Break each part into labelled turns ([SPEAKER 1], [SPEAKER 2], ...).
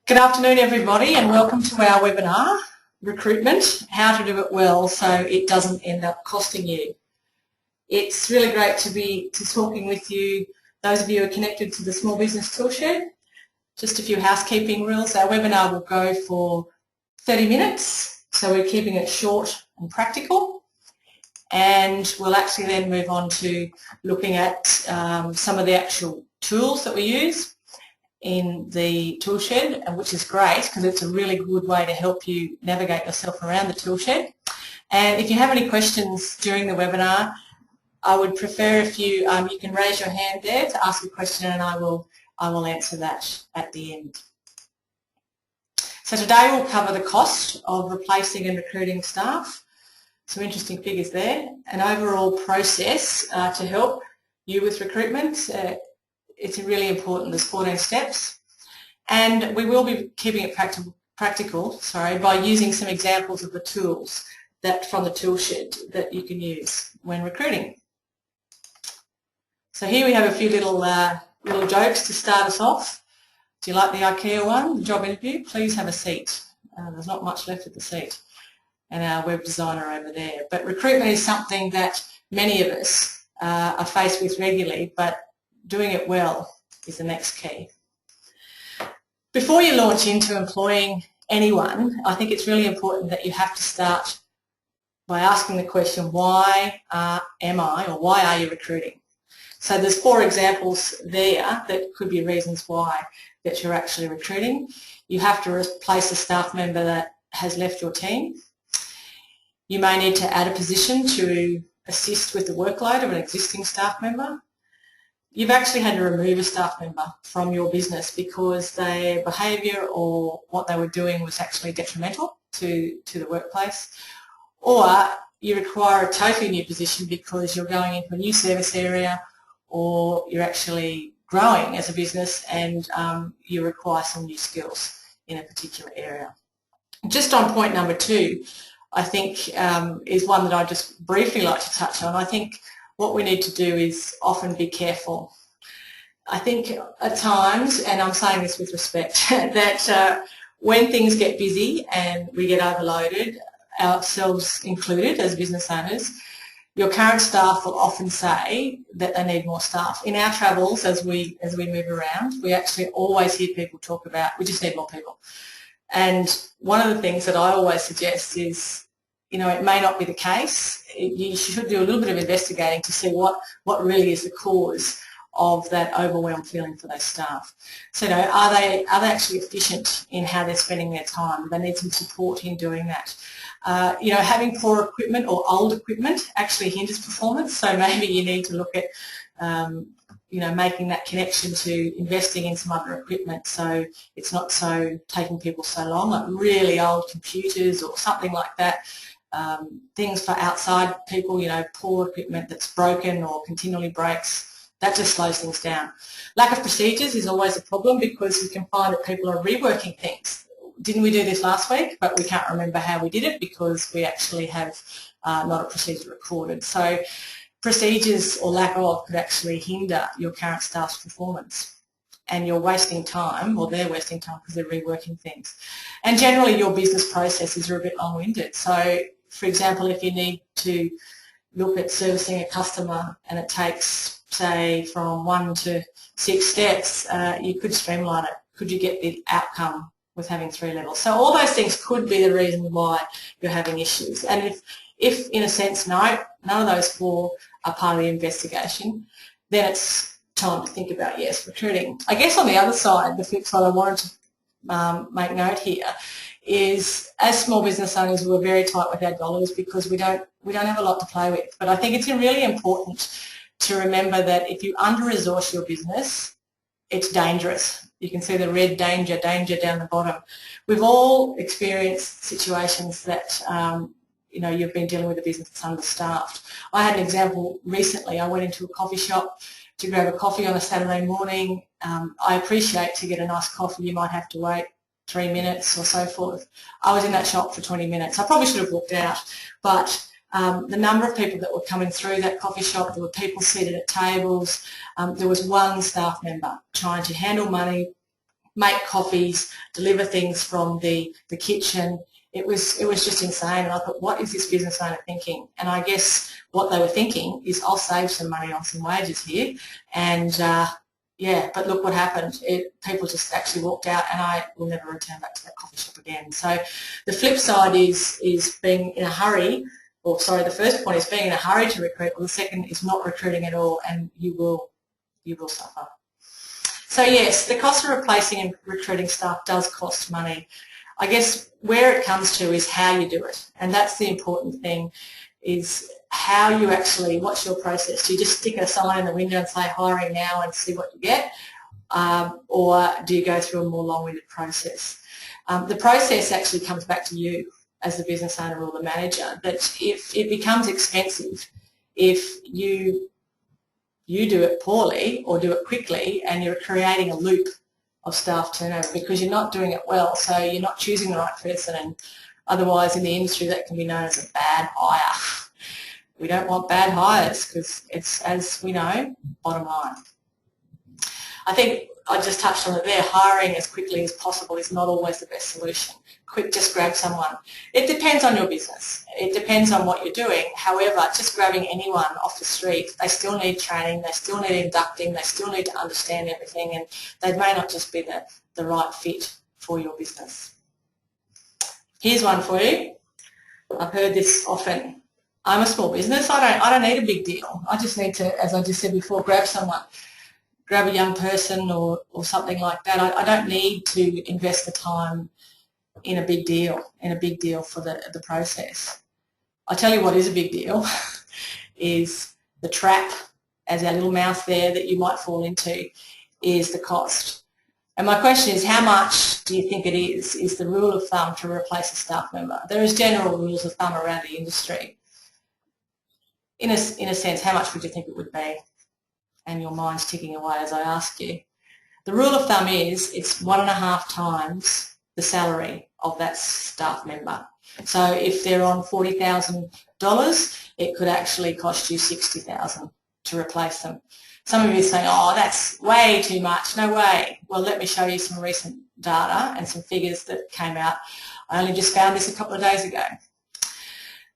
[SPEAKER 1] Good afternoon everybody and welcome to our webinar, Recruitment, How to Do It Well So It Doesn't End Up Costing You. It's really great to be talking with you, those of you who are connected to the Small Business Toolshed. Just a few housekeeping rules. Our webinar will go for 30 minutes, so we're keeping it short and practical. And we'll actually then move on to looking at some of the actual tools that we use in the toolshed, and which is great because it's a really good way to help you navigate yourself around the toolshed. And if you have any questions during the webinar, I would prefer if you can raise your hand there to ask a question, and I will answer that at the end. So today we'll cover the cost of replacing and recruiting staff. Some interesting figures there. An overall process to help you with recruitment. It's really important. There's 14 steps, and we will be keeping it practical by using some examples of the tools from the toolshed that you can use when recruiting. So here we have a few little jokes to start us off. Do you like the IKEA one, the job interview? Please have a seat. There's not much left of the seat. And our web designer over there. But recruitment is something that many of us are faced with regularly, but doing it well is the next key. Before you launch into employing anyone, I think it's really important that you have to start by asking the question, why am I, or why are you recruiting? So there's 4 examples there that could be reasons why that you're actually recruiting. You have to replace a staff member that has left your team. You may need to add a position to assist with the workload of an existing staff member. You've actually had to remove a staff member from your business because their behaviour or what they were doing was actually detrimental to the workplace. Or you require a totally new position because you're going into a new service area, or you're actually growing as a business and you require some new skills in a particular area. Just on point number 2, I think is one that I just briefly like to touch on. I think what we need to do is often be careful. I think at times, and I'm saying this with respect, that when things get busy and we get overloaded, ourselves included as business owners, your current staff will often say that they need more staff. In our travels, as we move around, we actually always hear people talk about, we just need more people. And one of the things that I always suggest is, it may not be the case. You should do a little bit of investigating to see what really is the cause of that overwhelmed feeling for those staff. So, are they actually efficient in how they're spending their time? They need some support in doing that. Having poor equipment or old equipment actually hinders performance. So maybe you need to look at making that connection to investing in some other equipment so it's not taking people so long, like really old computers or something like that. Things for outside people, poor equipment that's broken or continually breaks, that just slows things down. Lack of procedures is always a problem because we can find that people are reworking things. Didn't we do this last week? But we can't remember how we did it because we actually have not a procedure recorded. So procedures or lack of could actually hinder your current staff's performance, and you're wasting time, or they're wasting time because they're reworking things. And generally your business processes are a bit long-winded. So, for example, if you need to look at servicing a customer and it takes, say, from 1 to 6 steps, you could streamline it. Could you get the outcome with having 3 levels? So all those things could be the reason why you're having issues. And if in a sense, no, none of those 4 are part of the investigation, then it's time to think about, yes, recruiting. I guess on the other side, the flip side I wanted to make note here is, as small business owners, we're very tight with our dollars because we don't have a lot to play with. But I think it's really important to remember that if you under-resource your business, it's dangerous. You can see the red danger down the bottom. We've all experienced situations that you've been dealing with a business that's understaffed. I had an example recently. I went into a coffee shop to grab a coffee on a Saturday morning. I appreciate to get a nice coffee you might have to wait 3 minutes or so forth. I was in that shop for 20 minutes. I probably should have walked out, but the number of people that were coming through that coffee shop, there were people seated at tables, there was one staff member trying to handle money, make coffees, deliver things from the kitchen. It was just insane, and I thought, what is this business owner thinking? And I guess what they were thinking is, I'll save some money on some wages here, and yeah, but look what happened. People just actually walked out, and I will never return back to that coffee shop again. So the flip side is being in a hurry, or sorry, the first point is being in a hurry to recruit, or the second is not recruiting at all, and you will suffer. So yes, the cost of replacing and recruiting staff does cost money. I guess where it comes to is how you do it, and that's the important thing, is how you actually, what's your process? Do you just stick a sign in the window and say hiring now and see what you get, or do you go through a more long-winded process? The process actually comes back to you as the business owner or the manager, that if it becomes expensive, if you do it poorly or do it quickly, and you're creating a loop of staff turnover because you're not doing it well, so you're not choosing the right person, and otherwise in the industry that can be known as a bad hire. We don't want bad hires because it's, as we know, bottom line. I think I just touched on it there, hiring as quickly as possible is not always the best solution. Quick, just grab someone. It depends on your business. It depends on what you're doing. However, just grabbing anyone off the street, they still need training, they still need inducting, they still need to understand everything, and they may not just be the right fit for your business. Here's one for you. I've heard this often. I'm a small business. I don't need a big deal. I just need to, as I just said before, grab someone. Grab a young person or something like that. I don't need to invest the time in a big deal for the process. I tell you what is a big deal is the trap, as our little mouse there, that you might fall into, is the cost. And my question is, how much do you think it is the rule of thumb to replace a staff member? There is general rules of thumb around the industry. In a sense, how much would you think it would be? And your mind's ticking away as I ask you. The rule of thumb is it's 1.5 times the salary of that staff member. So if they're on $40,000, it could actually cost you $60,000 to replace them. Some of you are saying, oh, that's way too much. No way. Well, let me show you some recent data and some figures that came out. I only just found this a couple of days ago.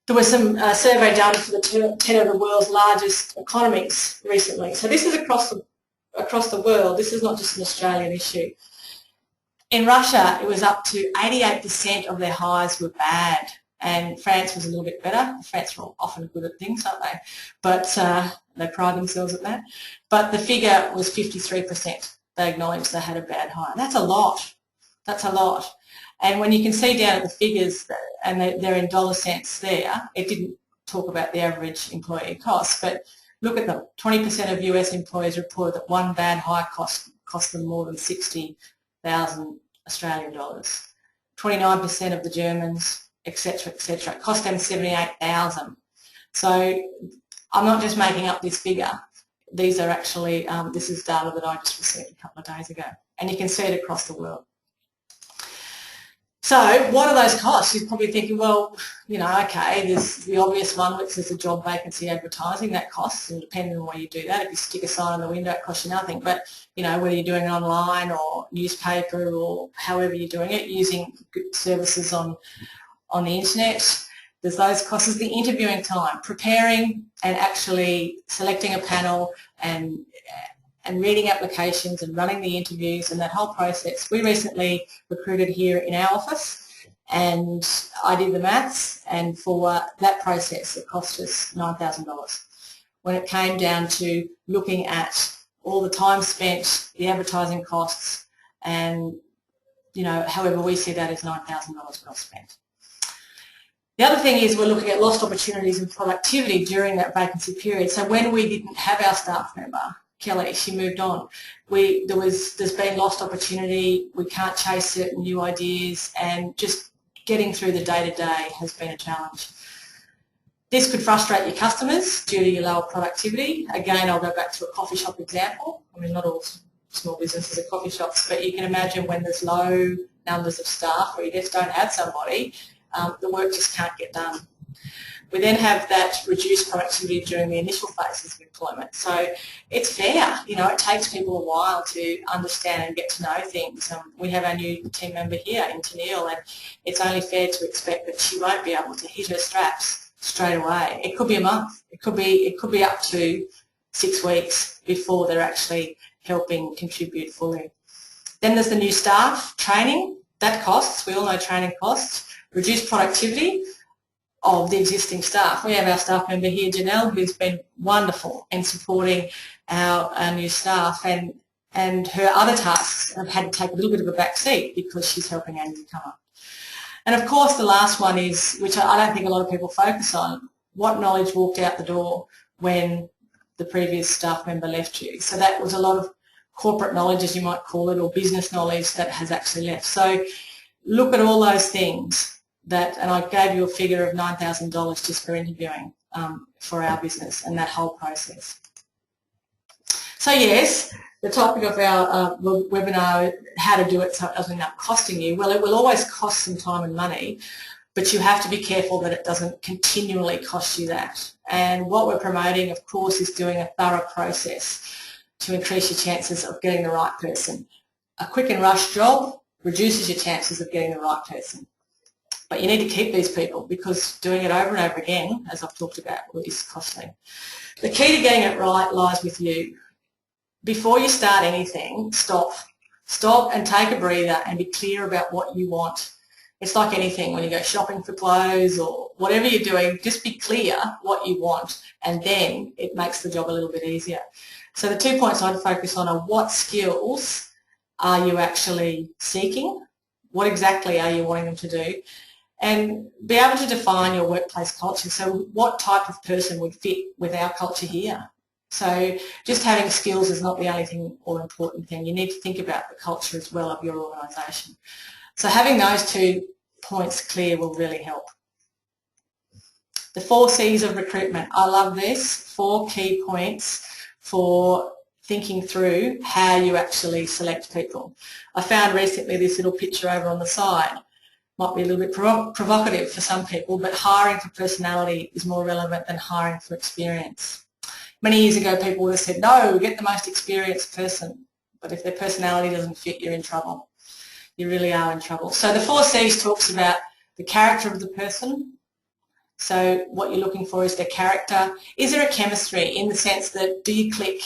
[SPEAKER 1] There was some survey data for the 10 of the world's largest economies recently. So this is across the world. This is not just an Australian issue. In Russia, it was up to 88% of their hires were bad, and France was a little bit better. France are often good at things, aren't they? But they pride themselves at that. But the figure was 53%. They acknowledged they had a bad hire. That's a lot. That's a lot. And when you can see down at the figures, and they're in dollar cents there, it didn't talk about the average employee costs, but look at them. 20% of US employees reported that one bad hire cost them more than 60,000 Australian dollars. 29% of the Germans, etc., etc. It cost them 78,000. So I'm not just making up this figure. These are actually, this is data that I just received a couple of days ago, and you can see it across the world. So what are those costs? You're probably thinking, well, you know, okay, there's the obvious one, which is the job vacancy advertising. That costs, and depending on where you do that, if you stick a sign on the window, it costs you nothing. But, you know, whether you're doing it online or newspaper or however you're doing it, using good services on the internet, there's those costs. There's the interviewing time, preparing and actually selecting a panel and reading applications and running the interviews and that whole process. We recently recruited here in our office, and I did the maths, and for that process it cost us $9,000. When it came down to looking at all the time spent, the advertising costs, and, you know, however we see that as $9,000 well spent. The other thing is we're looking at lost opportunities and productivity during that vacancy period. So when we didn't have our staff member, Kelly, she moved on. There's been lost opportunity. We can't chase certain new ideas, and just getting through the day-to-day has been a challenge. This could frustrate your customers due to your lower productivity. Again, I'll go back to a coffee shop example. I mean, not all small businesses are coffee shops, but you can imagine when there's low numbers of staff or you just don't have somebody, the work just can't get done. We then have that reduced productivity during the initial phases of employment. So it's fair, you know, it takes people a while to understand and get to know things. We have our new team member here in Tennille, and it's only fair to expect that she won't be able to hit her straps straight away. It could be a month. It could be up to 6 weeks before they're actually helping contribute fully. Then there's the new staff training. That costs. We all know training costs. Reduced productivity of the existing staff. We have our staff member here, Janelle, who's been wonderful in supporting our new staff, and her other tasks have had to take a little bit of a back seat because she's helping our newcomer. And of course the last one is, which I don't think a lot of people focus on, what knowledge walked out the door when the previous staff member left you. So that was a lot of corporate knowledge, as you might call it, or business knowledge that has actually left. So look at all those things that, and I gave you a figure of $9,000 just for interviewing for our business and that whole process. So yes, the topic of our webinar, how to do it so it doesn't end up costing you, well, it will always cost some time and money, but you have to be careful that it doesn't continually cost you that. And what we're promoting, of course, is doing a thorough process to increase your chances of getting the right person. A quick and rush job reduces your chances of getting the right person. But you need to keep these people because doing it over and over again, as I've talked about, is costly. The key to getting it right lies with you. Before you start anything, stop. Stop and take a breather and be clear about what you want. It's like anything, when you go shopping for clothes or whatever you're doing, just be clear what you want, and then it makes the job a little bit easier. So the 2 points I'd focus on are what skills are you actually seeking? What exactly are you wanting them to do? And be able to define your workplace culture. So what type of person would fit with our culture here? So just having skills is not the only thing or important thing. You need to think about the culture as well of your organisation. So having those 2 points clear will really help. The 4 C's of recruitment. I love this. 4 key points for thinking through how you actually select people. I found recently this little picture over on the side. Might be a little bit provocative for some people, but hiring for personality is more relevant than hiring for experience. Many years ago people would have said, no, get the most experienced person, but if their personality doesn't fit, you're in trouble. You really are in trouble. So the 4 C's talks about the character of the person. So what you're looking for is their character. Is there a chemistry in the sense that do you click?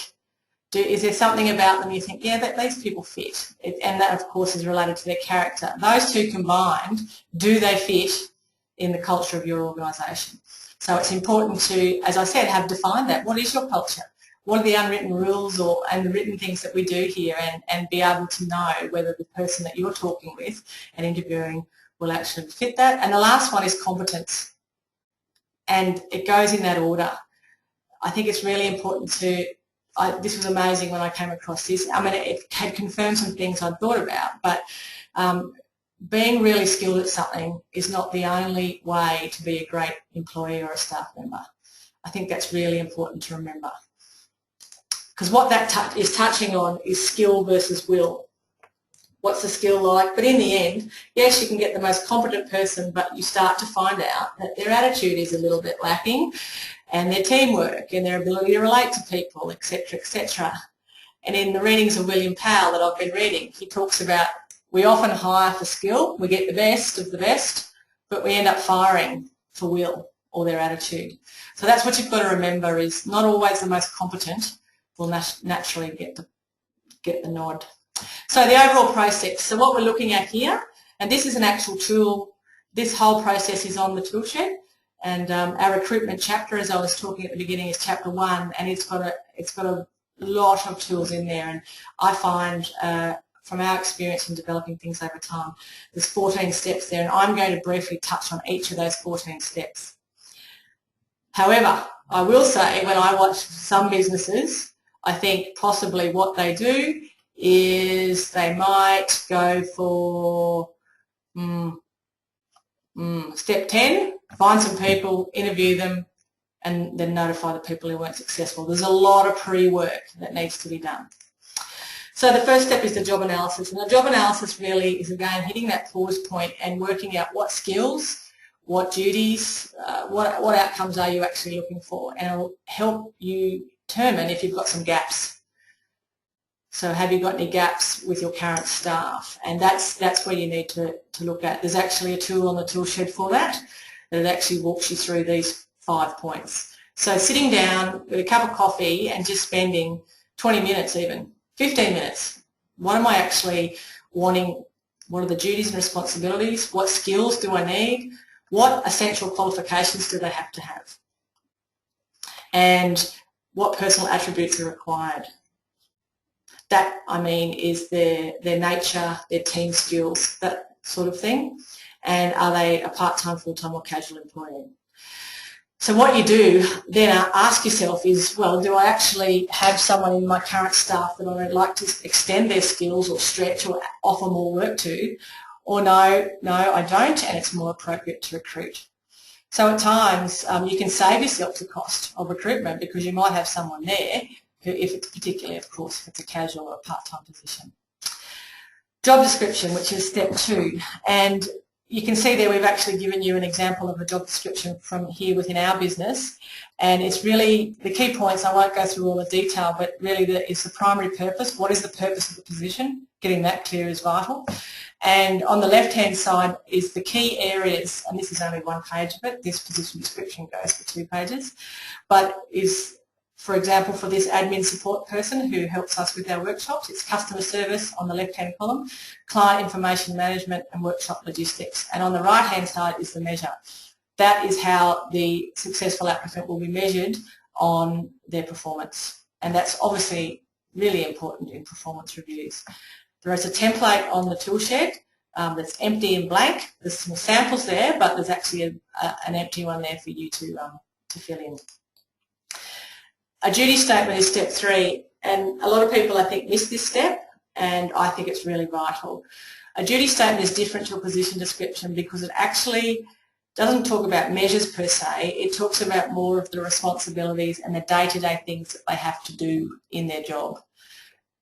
[SPEAKER 1] Is there something about them you think, yeah, these people fit? And that, of course, is related to their character. Those 2 combined, do they fit in the culture of your organisation? So it's important to, as I said, have defined that. What is your culture? What are the unwritten rules and the written things that we do here, and be able to know whether the person that you're talking with and interviewing will actually fit that. And the last one is competence. And it goes in that order. I think it's really important to, this was amazing when I came across this. I mean, it had confirmed some things I'd thought about, but being really skilled at something is not the only way to be a great employee or a staff member. I think that's really important to remember. Because what that is touching on is skill versus will. What's the skill like? But in the end, yes, you can get the most competent person, but you start to find out that their attitude is a little bit lacking, and their teamwork and their ability to relate to people, etc., etc. And in the readings of William Powell that I've been reading, he talks about we often hire for skill, we get the best of the best, but we end up firing for will or their attitude. So that's what you've got to remember, is not always the most competent will naturally get the nod. So the overall process, so what we're looking at here, and this is an actual tool, this whole process is on the toolshed, and our recruitment chapter, as I was talking at the beginning, is chapter 1, and it's got a lot of tools in there, and I find from our experience in developing things over time, there's 14 steps there, and I'm going to briefly touch on each of those 14 steps. However, I will say when I watch some businesses, I think possibly what they do is they might go for step 10, find some people, interview them, and then notify the people who weren't successful. There's a lot of pre-work that needs to be done. So the first step is the job analysis, and the job analysis really is, again, hitting that pause point and working out what skills, what duties, what outcomes are you actually looking for, and it will help you determine if you've got some gaps. So have you got any gaps with your current staff? And that's where you need to look at. There's actually a tool on the Toolshed for that it actually walks you through these 5 points. So sitting down with a cup of coffee and just spending 20 minutes even, 15 minutes. What am I actually wanting? What are the duties and responsibilities? What skills do I need? What essential qualifications do they have to have? And what personal attributes are required? That, I mean, is their nature, their team skills, that sort of thing. And are they a part-time, full-time or casual employee? So what you do then ask yourself is, well, do I actually have someone in my current staff that I would like to extend their skills or stretch or offer more work to? Or no, I don't, and it's more appropriate to recruit. So at times you can save yourself the cost of recruitment because you might have someone there who, if it's particularly, of course, if it's a casual or a part-time position. Job description, which is step 2. And you can see there we've actually given you an example of a job description from here within our business, and it's really the key points. I won't go through all the detail, but really it's the primary purpose. What is the purpose of the position? Getting that clear is vital. And on the left-hand side is the key areas, and this is only 1 page of it. This position description goes for 2 pages, but is, for example, for this admin support person who helps us with our workshops, it's customer service on the left-hand column, client information management and workshop logistics. And on the right-hand side is the measure. That is how the successful applicant will be measured on their performance. And that's obviously really important in performance reviews. There is a template on the Toolshed that's empty and blank. There's some samples there, but there's actually an empty one there for you to fill in. A duty statement is step 3, and a lot of people, I think, miss this step, and I think it's really vital. A duty statement is different to a position description because it actually doesn't talk about measures per se. It talks about more of the responsibilities and the day-to-day things that they have to do in their job.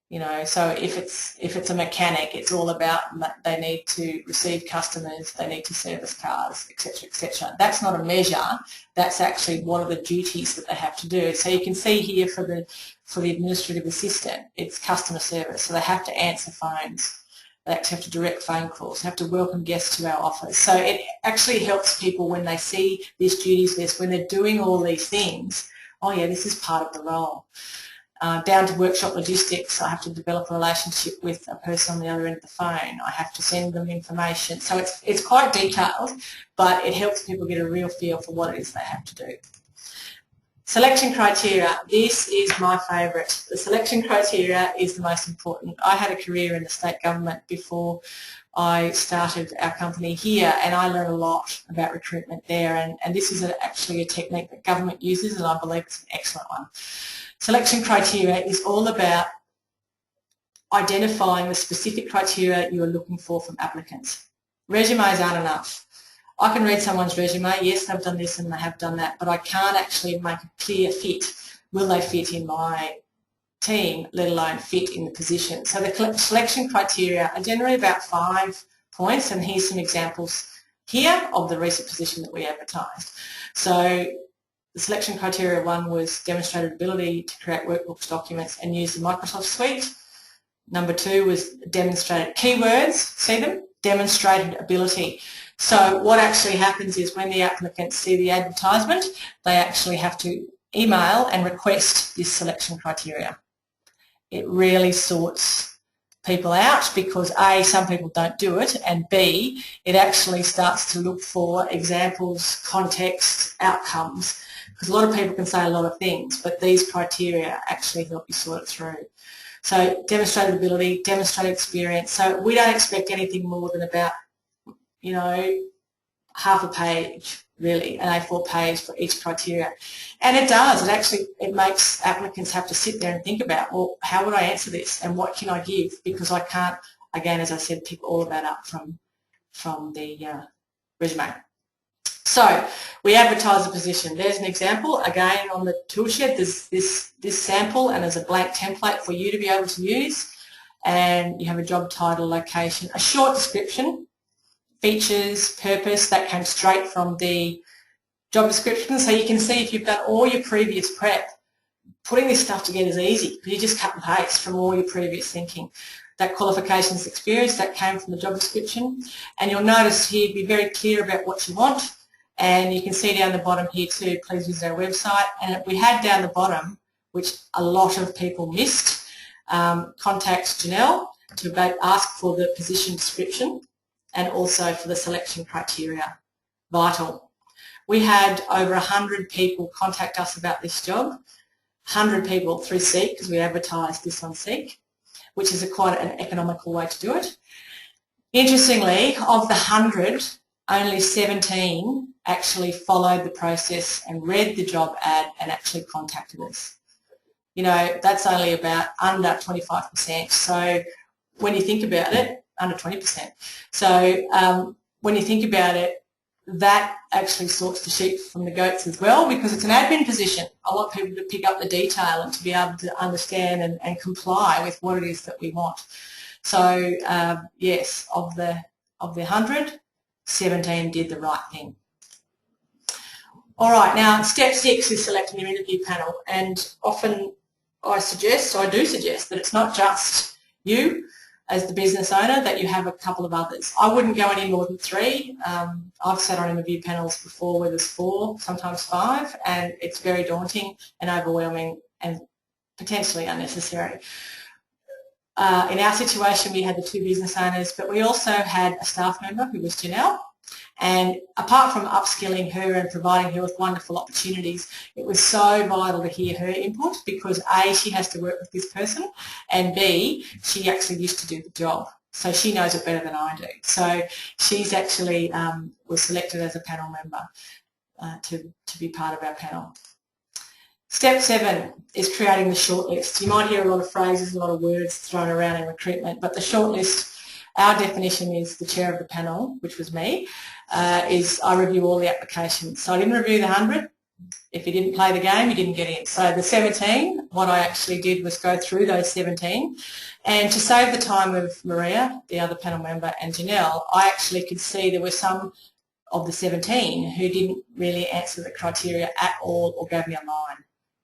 [SPEAKER 1] You know, so if it's a mechanic, it's all about they need to receive customers, they need to service cars, etc., etc. That's not a measure. That's actually one of the duties that they have to do. So you can see here for the administrative assistant, it's customer service. So they have to answer phones. They actually have to direct phone calls. They have to welcome guests to our office. So it actually helps people when they see this duties list, when they're doing all these things. Oh yeah, this is part of the role. Down to workshop logistics, I have to develop a relationship with a person on the other end of the phone. I have to send them information. So it's quite detailed, but it helps people get a real feel for what it is they have to do. Selection criteria. This is my favourite. The selection criteria is the most important. I had a career in the state government before I started our company here, and I learned a lot about recruitment there, and this is actually a technique that government uses, and I believe it's an excellent one. Selection criteria is all about identifying the specific criteria you are looking for from applicants. Resumes aren't enough. I can read someone's resume, yes, they've done this and they have done that, but I can't actually make a clear fit. Will they fit in my team, let alone fit in the position? So the selection criteria are generally about 5 points, and here's some examples here of the recent position that we advertised. So the selection criteria 1 was demonstrated ability to create workbooks, documents and use the Microsoft suite. Number 2 was demonstrated keywords, see them? Demonstrated ability. So what actually happens is when the applicants see the advertisement, they actually have to email and request this selection criteria. It really sorts people out because A, some people don't do it, and B, it actually starts to look for examples, context, outcomes, because a lot of people can say a lot of things, but these criteria actually help you sort it through. So demonstrated ability, demonstrated experience. So we don't expect anything more than about, you know, half a page, really, an A4 page for each criteria. And it does. It makes applicants have to sit there and think about, well, how would I answer this and what can I give? Because I can't, again, as I said, pick all of that up from the resume. So we advertise a position. There's an example. Again, on the Toolshed, there's this sample, and there's a blank template for you to be able to use. And you have a job title, location, a short description, features, purpose, that came straight from the job description. So you can see if you've done all your previous prep, putting this stuff together is easy because you just cut and paste from all your previous thinking. That qualifications experience, that came from the job description. And you'll notice here, be very clear about what you want. And you can see down the bottom here too, please visit our website. And we had down the bottom, which a lot of people missed, contact Janelle to ask for the position description and also for the selection criteria. Vital. We had over 100 people contact us about this job, 100 people through Seek because we advertised this on Seek, which is quite an economical way to do it. Interestingly, of the 100, only 17 actually followed the process and read the job ad and actually contacted us. You know, that's only about under 25%. So when you think about it, under 20%. So when you think about it, that actually sorts the sheep from the goats as well, because it's an admin position. I want people to pick up the detail and to be able to understand and comply with what it is that we want. So yes, of the 100, 17 did the right thing. All right, now step 6 is selecting your interview panel, and often I do suggest that it's not just you as the business owner, that you have a couple of others. I wouldn't go any more than 3. I've sat on interview panels before where there's 4, sometimes 5, and it's very daunting and overwhelming and potentially unnecessary. In our situation, we had the 2 business owners, but we also had a staff member who was Janelle. And apart from upskilling her and providing her with wonderful opportunities, it was so vital to hear her input because A, she has to work with this person, and B, she actually used to do the job. So she knows it better than I do. So she's actually was selected as a panel member to be part of our panel. Step 7 is creating the shortlist. You might hear a lot of phrases, a lot of words thrown around in recruitment, but the shortlist, our definition is the chair of the panel, which was me, is I review all the applications. So I didn't review the 100. If you didn't play the game, you didn't get in. So the 17, what I actually did was go through those 17, and to save the time of Maria, the other panel member, and Janelle, I actually could see there were some of the 17 who didn't really answer the criteria at all or gave me a line.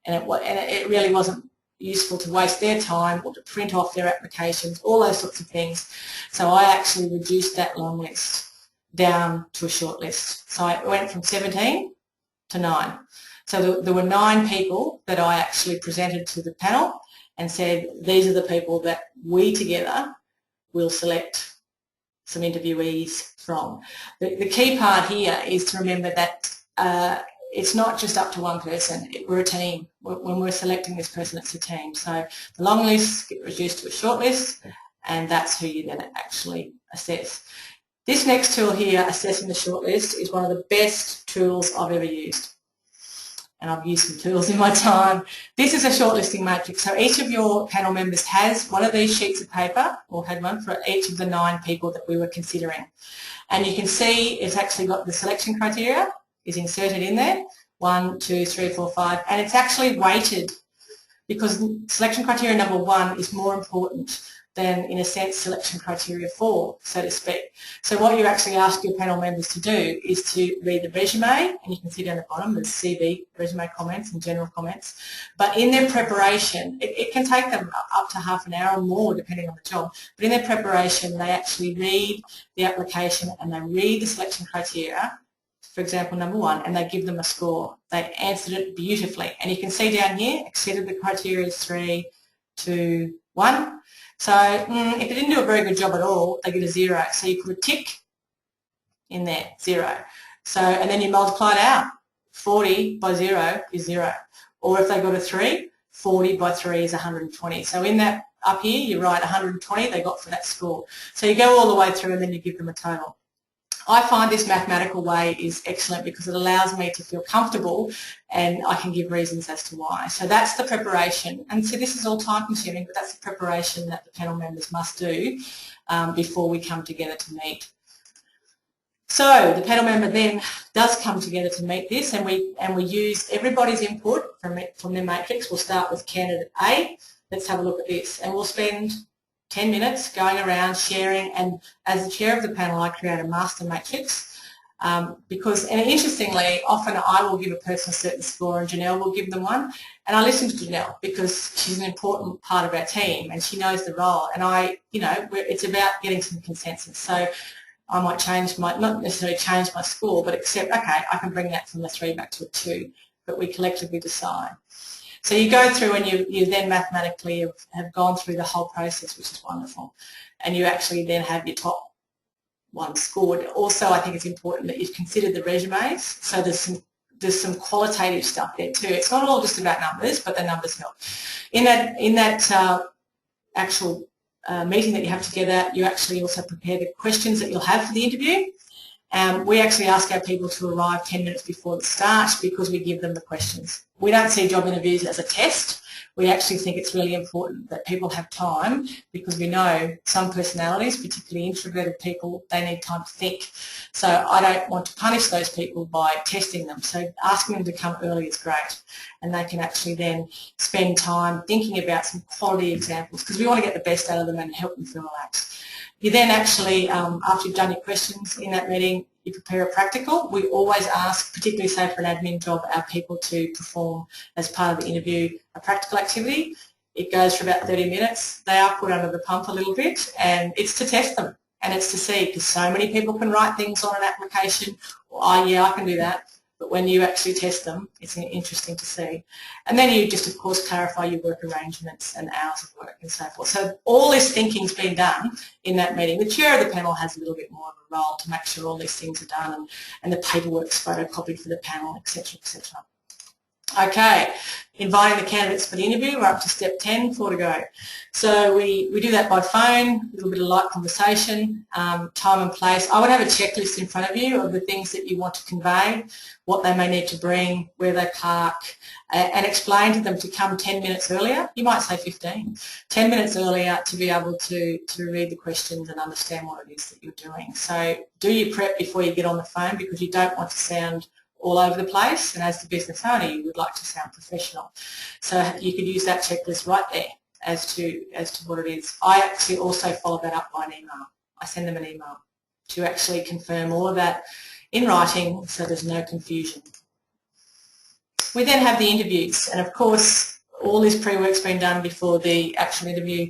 [SPEAKER 1] And it really wasn't useful to waste their time or to print off their applications, all those sorts of things. So I actually reduced that long list down to a short list. So I went from 17 to 9. So there were 9 people that I actually presented to the panel and said, these are the people that we together will select some interviewees from. The key part here is to remember that it's not just up to one person. We're a team. When we're selecting this person, it's a team. So the long lists get reduced to a short list, and that's who you then actually assess. This next tool here, assessing the short list, is one of the best tools I've ever used. And I've used some tools in my time. This is a shortlisting matrix. So each of your panel members has one of these sheets of paper, or had one for each of the 9 people that we were considering. And you can see it's actually got the selection criteria is inserted in there, 1, 2, 3, 4, 5, and it's actually weighted because selection criteria number 1 is more important than, in a sense, selection criteria 4, so to speak. So what you actually ask your panel members to do is to read the resume, and you can see down the bottom there's CV, resume comments and general comments, but in their preparation, it can take them up to half an hour or more depending on the job, but in their preparation they actually read the application and they read the selection criteria, for example, number 1, and they give them a score. They answered it beautifully. And you can see down here, exceeded the criteria is 3, 2, 1. So if they didn't do a very good job at all, they get a 0. So you put a tick in there, 0. So, and then you multiply it out. 40 by 0 is 0. Or if they got a 3, 40 by 3 is 120. So in that up here, you write 120 they got for that score. So you go all the way through and then you give them a total. I find this mathematical way is excellent because it allows me to feel comfortable and I can give reasons as to why. So that's the preparation. And so this is all time consuming, but that's the preparation that the panel members must do before we come together to meet. So the panel member then does come together to meet this, and we use everybody's input from their matrix. We'll start with candidate A. Let's have a look at this, and we'll spend 10 minutes going around sharing, and as the chair of the panel I create a master matrix. Because, and interestingly, often I will give a person a certain score and Janelle will give them one, and I listen to Janelle because she's an important part of our team and she knows the role, and it's about getting some consensus. So I might not necessarily change my score, but accept, okay, I can bring that from a 3 back to a 2, but we collectively decide. So you go through and you then mathematically have gone through the whole process, which is wonderful, and you actually then have your top one scored. Also, I think it's important that you've considered the resumes, so there's some qualitative stuff there too. It's not all just about numbers, but the numbers help. In that actual meeting that you have together, you actually also prepare the questions that you'll have for the interview. We actually ask our people to arrive 10 minutes before the start because we give them the questions. We don't see job interviews as a test. We actually think it's really important that people have time, because we know some personalities, particularly introverted people, they need time to think. So I don't want to punish those people by testing them. So asking them to come early is great, and they can actually then spend time thinking about some quality examples, because we want to get the best out of them and help them feel relaxed. You then actually, after you've done your questions in that meeting, you prepare a practical. We always ask, particularly say for an admin job, our people to perform as part of the interview a practical activity. It goes for about 30 minutes. They are put under the pump a little bit, and it's to test them and it's to see, because so many people can write things on an application, oh yeah, I can do that. But when you actually test them, it's interesting to see. And then you just, of course, clarify your work arrangements and hours of work and so forth. So all this thinking's been done in that meeting. The chair of the panel has a little bit more of a role to make sure all these things are done, and the paperwork's photocopied for the panel, etc., etc. Okay, inviting the candidates for the interview. We're up to step 10, 4 to go. So we do that by phone, a little bit of light conversation, time and place. I would have a checklist in front of you of the things that you want to convey, what they may need to bring, where they park, and explain to them to come 10 minutes earlier. You might say 15. 10 minutes earlier to be able to read the questions and understand what it is that you're doing. So do your prep before you get on the phone, because you don't want to sound all over the place, and as the business owner you would like to sound professional. So you could use that checklist right there as to what it is. I actually also follow that up by an email. I send them an email to actually confirm all of that in writing, so there's no confusion. We then have the interviews, and of course all this pre-work's been done before the actual interview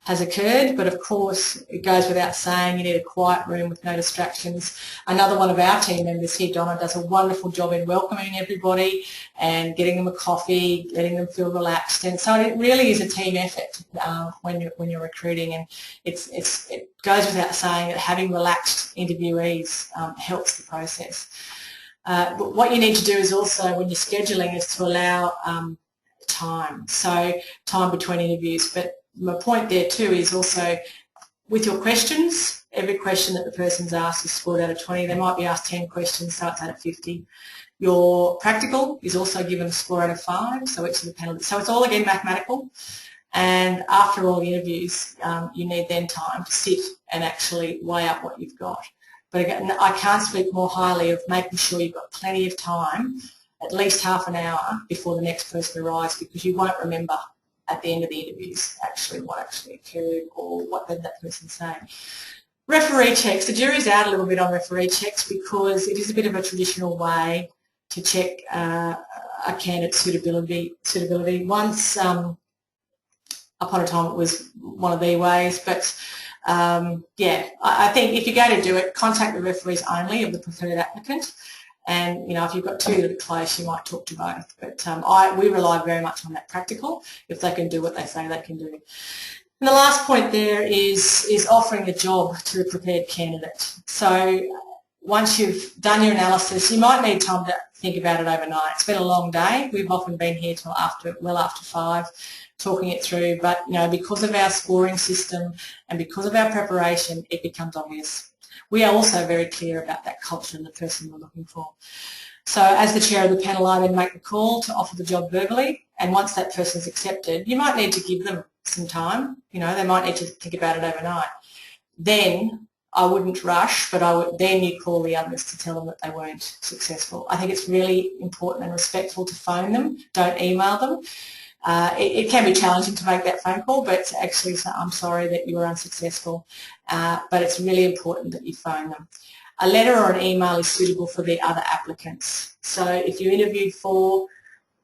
[SPEAKER 1] has occurred, but of course it goes without saying you need a quiet room with no distractions. Another one of our team members here, Donna, does a wonderful job in welcoming everybody and getting them a coffee, letting them feel relaxed, and so it really is a team effort when you're recruiting, and it goes without saying that having relaxed interviewees helps the process. But what you need to do is also, when you're scheduling, is to allow time, so time between interviews. But my point there too is also with your questions, every question that the person's asked is scored out of 20. They might be asked 10 questions, so it's out of 50. Your practical is also given a score out of 5, so each of the penalties. So it's all again mathematical, and after all the interviews you need then time to sit and actually weigh up what you've got. But again, I can't speak more highly of making sure you've got plenty of time, at least half an hour before the next person arrives, because you won't remember at the end of the interviews actually what actually occurred or what did that person say. Referee checks. The jury's out a little bit on referee checks, because it is a bit of a traditional way to check a candidate's suitability. Once upon a time it was one of the ways, but yeah, I think if you're going to do it, contact the referees only of the preferred applicant. And if you've got two that are close, you might talk to both. But we rely very much on that practical, if they can do what they say they can do. And the last point there is offering the job to the prepared candidate. So once you've done your analysis, you might need time to think about it overnight. It's been a long day. We've often been here till well after 5 talking it through, but because of our scoring system and because of our preparation, it becomes obvious. We are also very clear about that culture and the person we're looking for. So as the chair of the panel, I then make the call to offer the job verbally, and once that person's accepted, you might need to give them some time. They might need to think about it overnight. Then I wouldn't rush, but then you call the others to tell them that they weren't successful. I think it's really important and respectful to phone them, don't email them. It can be challenging to make that phone call, but to actually say, I'm sorry that you were unsuccessful, but it's really important that you phone them. A letter or an email is suitable for the other applicants. So if you interviewed for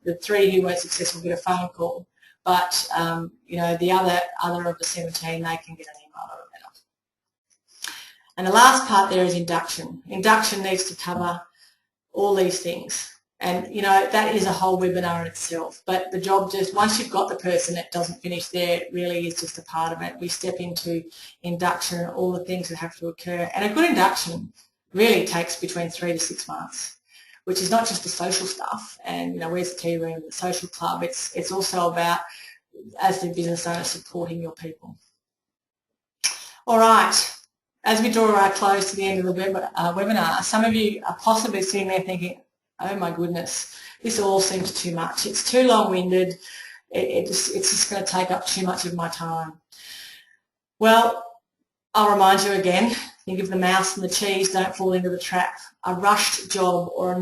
[SPEAKER 1] the 3 who weren't successful, get a phone call, but the other of the 17, they can get an email or a letter. And the last part there is induction. Induction needs to cover all these things. And, that is a whole webinar in itself. But the job just, once you've got the person, it doesn't finish there. It really is just a part of it. We step into induction and all the things that have to occur. And a good induction really takes between 3 to 6 months, which is not just the social stuff and, where's the tea room, the social club. It's also about, as the business owner, supporting your people. All right. As we draw our close to the end of the webinar, some of you are possibly sitting there thinking, oh my goodness, this all seems too much. It's too long-winded. It's just going to take up too much of my time. Well, I'll remind you again, think of the mouse and the cheese, don't fall into the trap. A rushed job or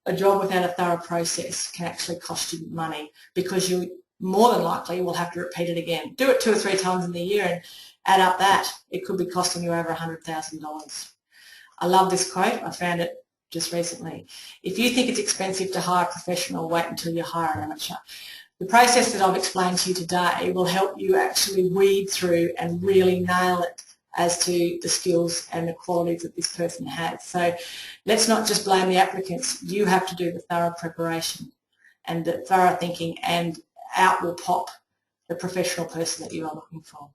[SPEAKER 1] a job without a thorough process can actually cost you money, because you more than likely will have to repeat it again. Do it 2 or 3 times in the year and add up that. It could be costing you over $100,000. I love this quote. I found it just recently. If you think it's expensive to hire a professional, wait until you hire an amateur. The process that I've explained to you today will help you actually weed through and really nail it as to the skills and the qualities that this person has. So let's not just blame the applicants. You have to do the thorough preparation and the thorough thinking, and out will pop the professional person that you are looking for.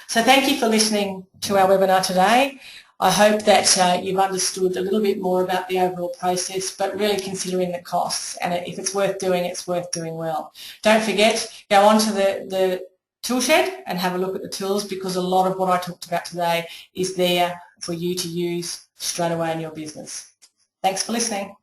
[SPEAKER 1] So thank you for listening to our webinar today. I hope that you've understood a little bit more about the overall process, but really considering the costs, and if it's worth doing, it's worth doing well. Don't forget, go on to the Toolshed and have a look at the tools, because a lot of what I talked about today is there for you to use straight away in your business. Thanks for listening.